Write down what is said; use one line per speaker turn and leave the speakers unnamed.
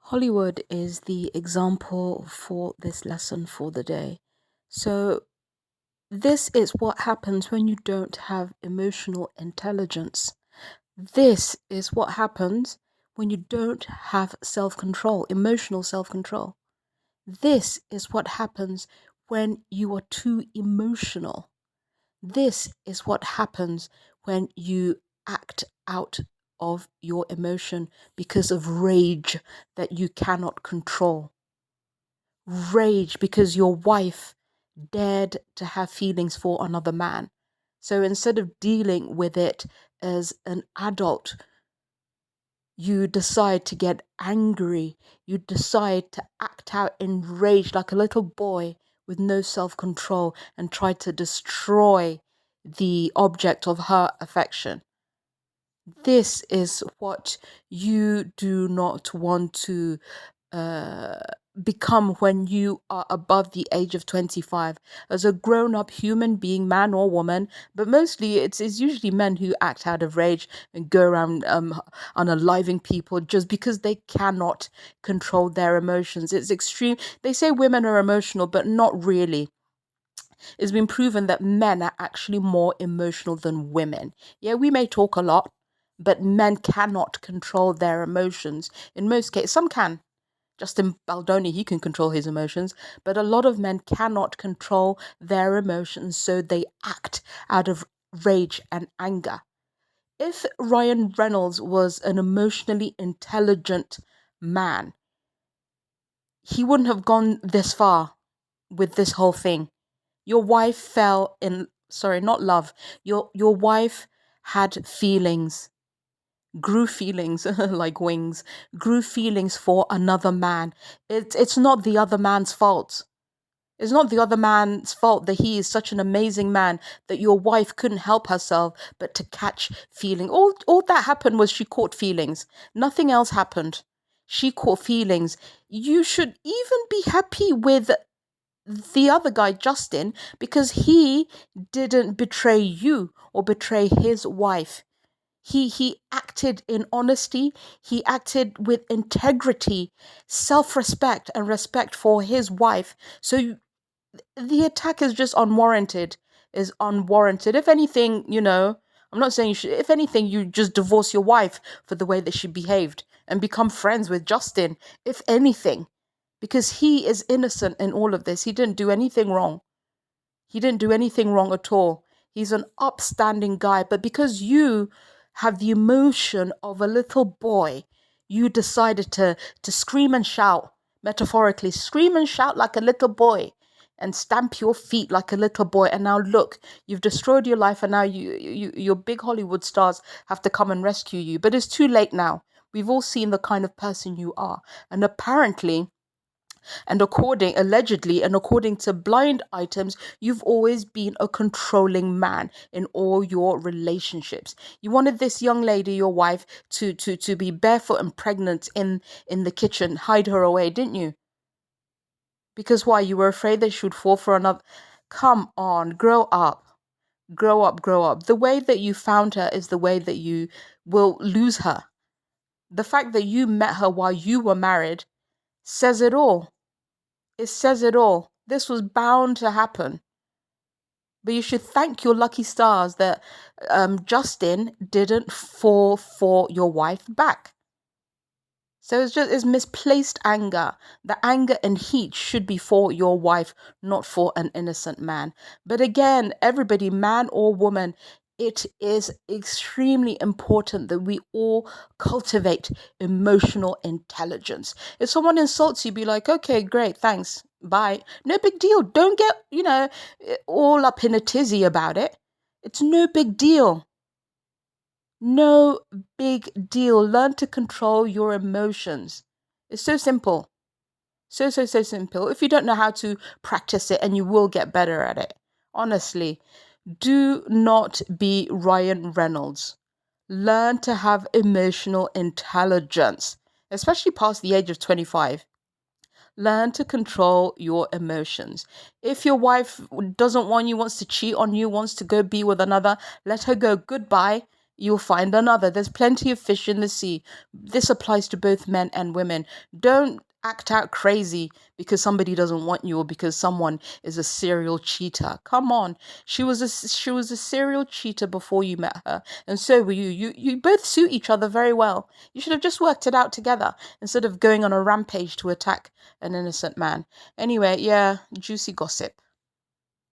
Hollywood is the example for this lesson for the day. So, this is what happens when you don't have emotional intelligence. This is what happens when you don't have self control, emotional self control. This is what happens when you are too emotional. This is what happens when you act out of your emotion because of rage that you cannot control. Rage because your wife dared to have feelings for another man. So instead of dealing with it as an adult, you decide to get angry. You decide to act out in rage like a little boy with no self control and try to destroy the object of her affection. This is what you do not want to uh, become when you are above the age of 25 as a grown up human being, man or woman. But mostly it's usually men who act out of rage and go around unaliving people just because they cannot control their emotions. It's extreme. They say women are emotional, but not really. It's been proven that men are actually more emotional than women. Yeah, we may talk a lot, but men cannot control their emotions. In most cases, some can. Justin Baldoni, he can control his emotions, but a lot of men cannot control their emotions, so they act out of rage and anger. If Ryan Reynolds was an emotionally intelligent man, he wouldn't have gone this far with this whole thing. Your wife fell in, sorry, not love. Your wife had feelings, grew feelings like wings, grew feelings for another man. It's not the other man's fault. It's not the other man's fault that he is such an amazing man that your wife couldn't help herself but to catch feeling. All that happened was she caught feelings. Nothing else happened. She caught feelings. You should even be happy with the other guy, Justin, because he didn't betray you or betray his wife. He acted in honesty, he acted with integrity, self-respect and respect for his wife. So the attack is just unwarranted, is unwarranted. If anything, I'm not saying you should, if anything, you just divorce your wife for the way that she behaved and become friends with Justin, if anything, because he is innocent in all of this. He didn't do anything wrong. He didn't do anything wrong at all. He's an upstanding guy. But because you have the emotion of a little boy, you decided to scream and shout, metaphorically, scream and shout like a little boy and stamp your feet like a little boy. And now look, you've destroyed your life, and now your big Hollywood stars have to come and rescue you. But it's too late now. We've all seen the kind of person you are. And apparently, and allegedly, and according to blind items, you've always been a controlling man in all your relationships. You wanted this young lady, your wife, to be barefoot and pregnant in the kitchen, hide her away, didn't you? Because why? You were afraid that she would fall for another. Come on, grow up. Grow up, grow up. The way that you found her is the way that you will lose her. The fact that you met her while you were married says it all. It says it all. This was bound to happen. But you should thank your lucky stars that Justin didn't fall for your wife back. So it's misplaced anger. The anger and heat should be for your wife, not for an innocent man. But again, everybody, man or woman, it is extremely important that we all cultivate emotional intelligence. If someone insults you, be like, okay, great, thanks, bye. No big deal. Don't get, all up in a tizzy about it. It's no big deal. No big deal. Learn to control your emotions. It's so simple. So simple. If you don't know how to practice it, and you will get better at it. Honestly, do not be Ryan Reynolds. Learn to have emotional intelligence, especially past the age of 25. Learn to control your emotions. If your wife doesn't want you, wants to cheat on you, wants to go be with another, let her go. Goodbye. you'll find another. There's plenty of fish in the sea. This applies to both men and women. Don't act out crazy because somebody doesn't want you or because someone is a serial cheater. Come on. She was a serial cheater before you met her, and so were you. You both suit each other very well. You should have just worked it out together instead of going on a rampage to attack an innocent man. Anyway, yeah, juicy gossip.